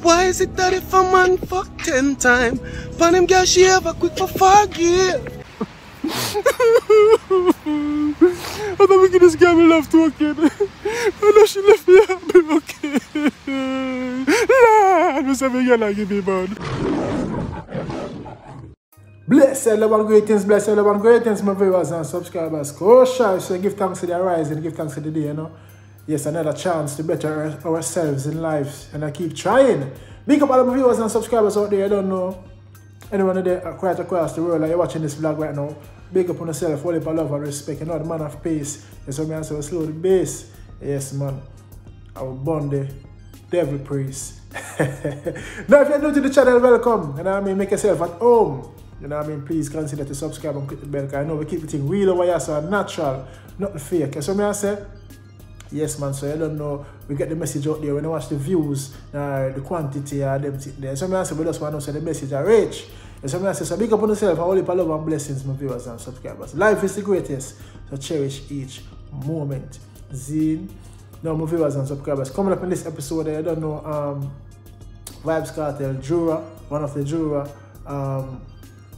Why is it that if a man fuck 10 times, pan him girl she ever quick for forgive? I thought we could just give me love to a kid. I know she left me happy, okay. Nah, I just have a girl like give me bad. Bless everyone, greetings, bless everyone, greetings, my viewers and subscribers. Oh, sure, so give thanks to the rising, give thanks to the day, you know. Yes, another chance to better ourselves in life, and I keep trying. Big up all of my viewers and subscribers out there. I don't know anyone there quite across the world. Like you're watching this vlog right now. Big up on yourself, all of love and respect. You know the man of pace. Yes, I say slow the bass. Yes, man. I will burn the devil praise. Now, if you're new to the channel, welcome. You know what I mean? Make yourself at home. You know what I mean? Please consider to subscribe and click the bell. Because I know we keep the thing real over here, so natural, not fake. So I say. Yes, man, so I don't know, we get the message out there when I watch the views, the quantity, them sitting there. So I say, we just want to say the message I reach. And so I say, so big up on yourself, all the love and blessings, my viewers and subscribers. Life is the greatest, so cherish each moment. Zine. Now, my viewers and subscribers, coming up in this episode, I don't know, Vybz Kartel juror, one of the juror,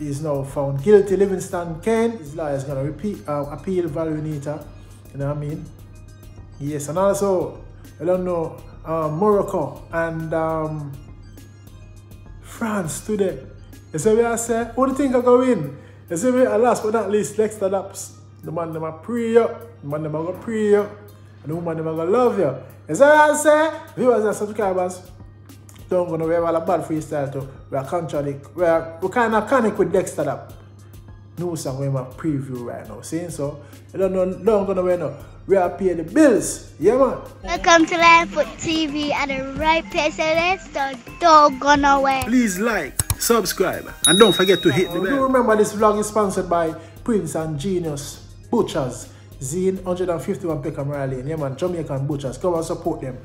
is now found guilty. Livingston Kane, his lawyer is going to appeal Valerie Nita, you know what I mean? Yes, and also, I don't know, Morocco and France today. You see what I say? Who do you think I go win? You see me, last but not least, Dexter Daps. The man them a pray you, the man them a go pray you, and the woman them a go love you. You see what I say? Viewers and subscribers, don't go nowhere, we have a bad freestyle too. We are contradict, we kind of connect with Dexter Daps. New song we have preview right now, saying so. I don't know, don't go nowhere now. We are paying the bills, yeah man. Welcome to Lionfoot TV at the right place, so don't go nowhere. Please like, subscribe, and don't forget to hit the bell. Do remember this vlog is sponsored by Prince and Genius Butchers, Zine 151 Peckham Raleigh, yeah man, Jamaican butchers. Come and support them.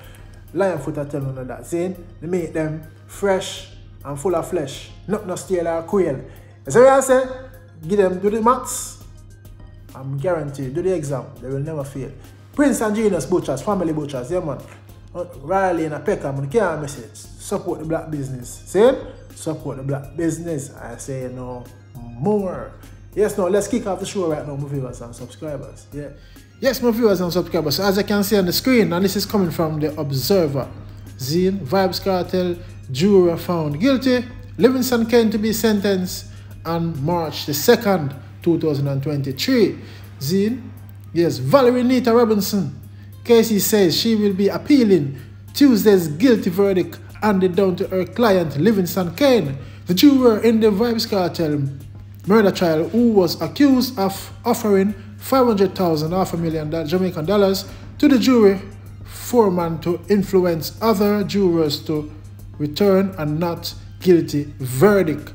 Lionfoot are telling you that, Zine, they make them fresh and full of flesh, not no stale or quail. So what I say? Give them, do the maths. I'm guaranteed, do the exam, they will never fail. Prince and Genius Butchers, family butchers, yeah man. Raleigh and Peckham, you can't miss it. Support the black business. See? Support the black business. I say no more. Yes, now let's kick off the show right now, my viewers and subscribers. Yeah. Yes, my viewers and subscribers. So as you can see on the screen, and this is coming from the Observer. Zine, Vybz Kartel, juror found guilty. Livingston Kane to be sentenced on March the 2nd, 2023. Zine, yes, Valerie Nita Robinson. Casey says she will be appealing Tuesday's guilty verdict handed down to her client Livingston Kane, the juror in the Vybz Kartel murder trial, who was accused of offering $500,000, $500,000 Jamaican dollars, to the jury foreman to influence other jurors to return a not guilty verdict.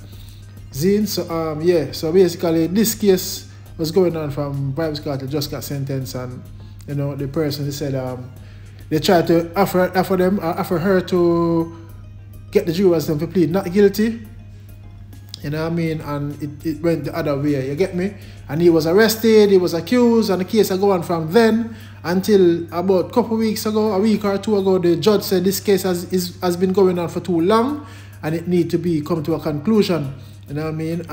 Zine, so yeah, so basically this case was going on from Vybz Kartel just got sentenced, and you know the person said they tried to offer her to get the jurors to plead not guilty. You know what I mean? And it went the other way, you get me? And he was arrested, he was accused, and the case is going from then until about a couple weeks ago, a week or two ago, the judge said this case has been going on for too long and it needs to come to a conclusion. You know what I mean?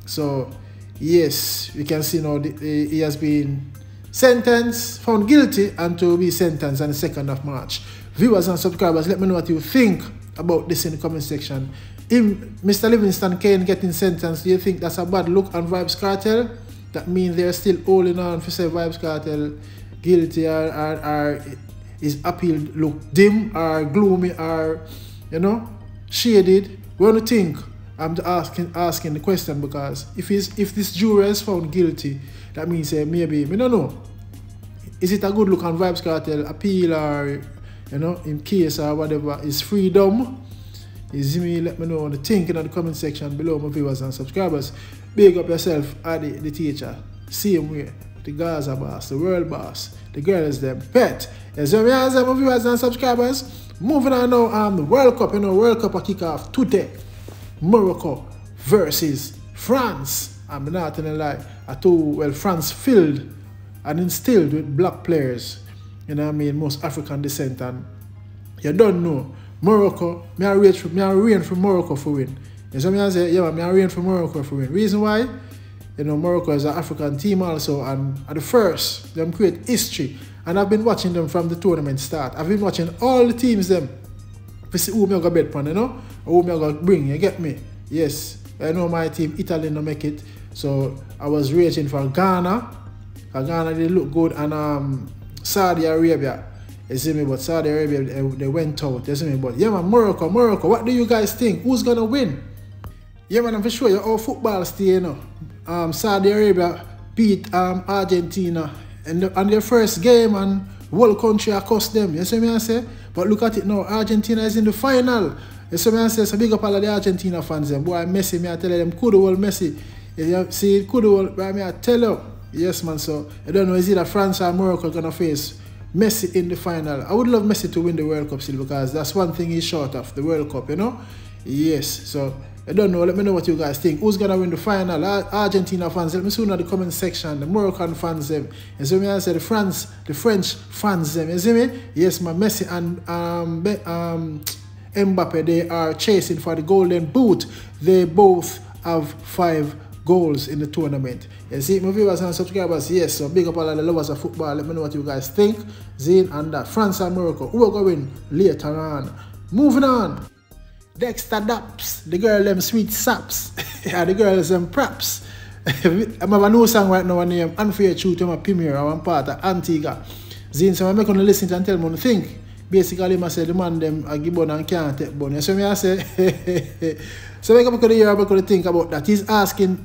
So, yes, you can see now he has been sentenced, found guilty, and to be sentenced on the 2nd of March. Viewers and subscribers, let me know what you think about this in the comment section. If Mr. Livingston Kane getting sentenced, do you think that's a bad look on Vybz Kartel? That means they're still holding on for say Vybz Kartel guilty, or his appeal look dim or gloomy or, you know, shaded? What do you think? I'm asking the question because if this juror is found guilty, that means maybe, I don't know, is it a good look on Vybz Kartel appeal, or, you know, in case or whatever, is freedom? Is me, let me know what you think in the comment section below, my viewers and subscribers. Big up yourself, Adi, the teacher. Same way, the Gaza boss, the world boss, the girls, them pet. Yes, so my viewers and subscribers. Moving on now, the World Cup, you know, World Cup will kick off today. Morocco versus France. I'm not gonna lie. France filled and instilled with black players. You know what I mean? Most African descent, and you don't know Morocco, me I rain for Morocco for win. You see me I say, yeah, man, me I rain for Morocco for win. Reason why? You know, Morocco is an African team also, and at the first, them create history. And I've been watching them from the tournament start. I've been watching all the teams them. To see who me gonna bet upon, you know? Or who me gonna bring, you get me? Yes. I know my team, Italy, no make it. So I was raging for Ghana. Ghana, they look good. And Saudi Arabia. You see me? But Saudi Arabia, they went out. You see me? But yeah, man, Morocco, what do you guys think? Who's gonna win? Yeah, man, I'm for sure all football stay, you know. Saudi Arabia beat Argentina on their first game, and whole country across them. You see me I say? But look at it now, Argentina is in the final. You see me I say? So big up all of the Argentina fans. Them. Boy, Messi, me I tell them, could well Messi. You see, could well, but me I tell you. Yes, man, so I don't know, is either France or Morocco gonna face Messi in the final. I would love Messi to win the World Cup still, because that's one thing he's short of, the World Cup, you know? Yes, so I don't know, let me know what you guys think. Who's gonna win the final? Argentina fans, let me see in the comment section. The Moroccan fans, them. You see me I say the French fans, them. You see me? Yes, man, Messi and Mbappe, they are chasing for the golden boot. They both have 5 goals in the tournament. You see, my viewers and subscribers, yes, so big up all of the lovers of football. Let me know what you guys think. Zane and that. France and Morocco, who are going later on. Moving on. Dexter Daps, the girl them sweet saps. Yeah, the girls them props. I have a new song right now named Unfair Truth to my premiere. I want part of Antigua. Zane, so I'm going to listen to and tell me what to think. Basically, I say the man them a give bun and can't take bun. So I say, so I'm going to think about that. He's asking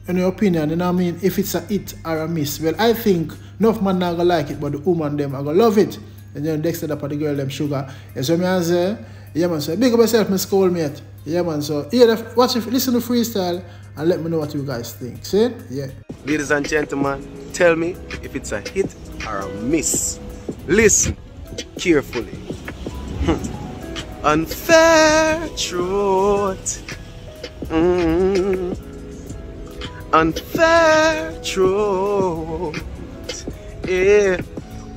in your opinion, you know what I mean, if it's a hit or a miss. Well, I think enough man not gonna like it, but the woman them are gonna love it. And then Dexter up at the girl them sugar. Yeah, so me I say, yeah man, so big up yourself, my schoolmate. Yeah man, so here, watch it, listen to freestyle and let me know what you guys think. See? Yeah. Ladies and gentlemen, tell me if it's a hit or a miss. Listen carefully. Unfair truth. Unfair truth. Yeah.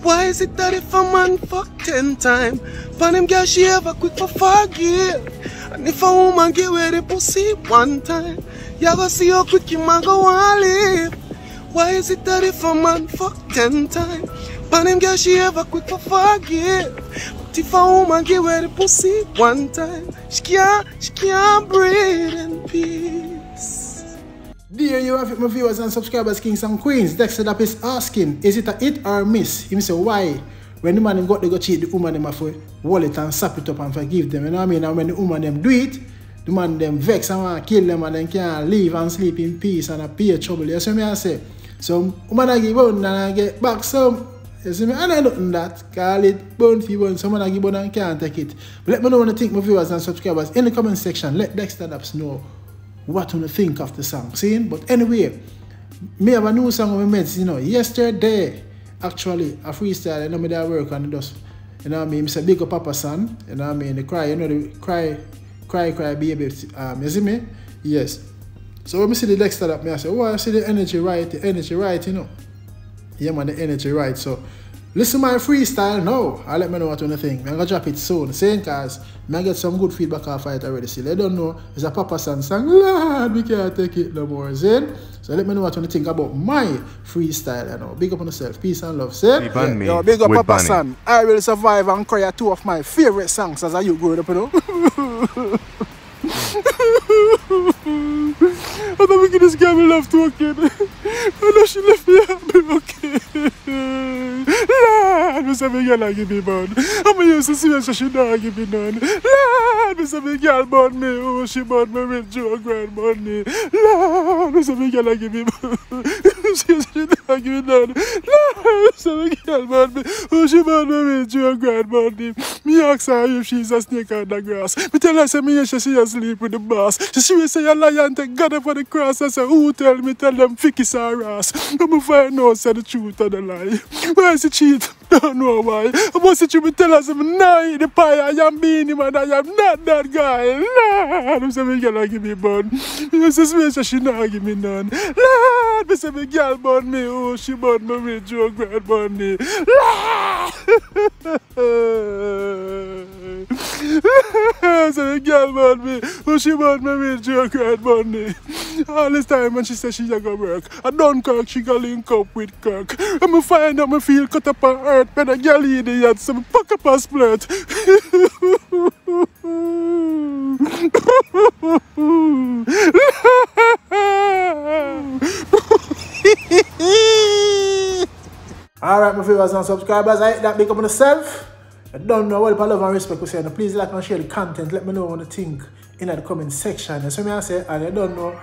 Why is it that if a man fuck 10 times, but them girl she ever quick for forgive? And if a woman get where the pussy 1 time, you gonna see how quick you man go and live. Why is it that if a man fuck 10 times, but them girl she ever quick for forgive? But if a woman get where the pussy 1 time, she can't breathe in peace. There you have it, my viewers and subscribers, kings and queens. Dexter Dapp is asking, is it a hit or a miss? He say, why? When the man them got to go cheat, the woman them have to wallet and sap it up and forgive them. You know what I mean? And when the woman them do it, the man them vex and want to kill them and then can't live and sleep in peace and appear trouble. You see me I say? So, woman I give out and I get back some. You see me? And I don't that. Call it bone for bone. Someone I give out and can't take it. But let me know what you think, my viewers and subscribers. In the comment section, let Dexter Dapp know what you think of the song. See? But anyway, me have a new song we made, you know, yesterday. Actually, a freestyle, you know, me that work and just, you know what I mean? It's a big up Papa son, you know what I mean? The cry, you know, the cry baby, you see me? Yes. So when I see the Dexter Dapp, me I say, oh, I see the energy right, you know. Yeah man, the energy right. So listen my freestyle now. I'll let me know what you think. I'm gonna drop it soon. Saying cause I get some good feedback off it already. See, I don't know. It's a Papa son song. Lord, we can't take it no more. Zane. So let me know what you think about my freestyle. You know. Big up on yourself. Peace and love. See? Yeah. Yo, big up Papa son. I Will Survive and Cry are 2 of my favorite songs as a youth growing up, you know. I thought we could this girl love talking. I know she left me happy, okay. Lord, I say me girl I give me bun. I'm used to see her so she don't give me none. Lord, I say me girl bun me, oh she bun me with Joe grand money. Lord, I say me girl I give me bun. She don't give me none. Lord, I say me girl bun me, oh she bun me with Joe grand money. Me ask her if she's a snake on the grass. Me tell her say me she asleep with the boss. She will say a lion take God up for the cross. I say who tell me? Tell them Fickis her ass. But find out say the truth or the lie. Why is it cheat? Don't know why. I must say me tell us I'm not the pie. I am being him and I am not that guy. Lord, I say me girl give me bun. You say she not give me none. Lord, I say me girl bun me. Oh, she bun me with Joe grand bun me. Lord. So the girl bought me, who she bought me with joke right money. All this time when she said she a go work, I done Kirk, she go link up with Kirk. And me find out me feel cut up on earth, when a girl idiot, so me pack up a split. Alright, my viewers and subscribers, I hit that big up on myself. I don't know what if I love and respect we say. Please like and share the content. Let me know what you think in the comment section. So I say, and I don't know,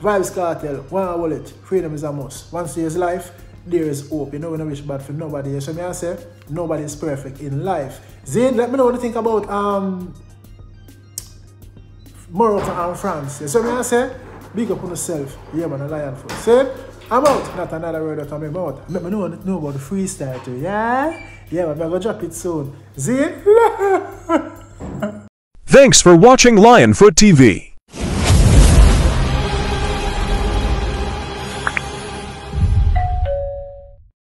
Vybz Kartel, one wallet, freedom is a must. Once there is life, there is hope. You know, we don't wish bad for nobody. So I say, nobody is perfect in life. Zane, let me know what you think about Morocco and France. So I say, big up on yourself. Yeah, man, a lion foot. Say, I'm out. Not another word out of my mouth. Let me know about the freestyle too. Yeah? Yeah, but I'm going to drop it soon. See? Thanks for watching Lionfoot TV.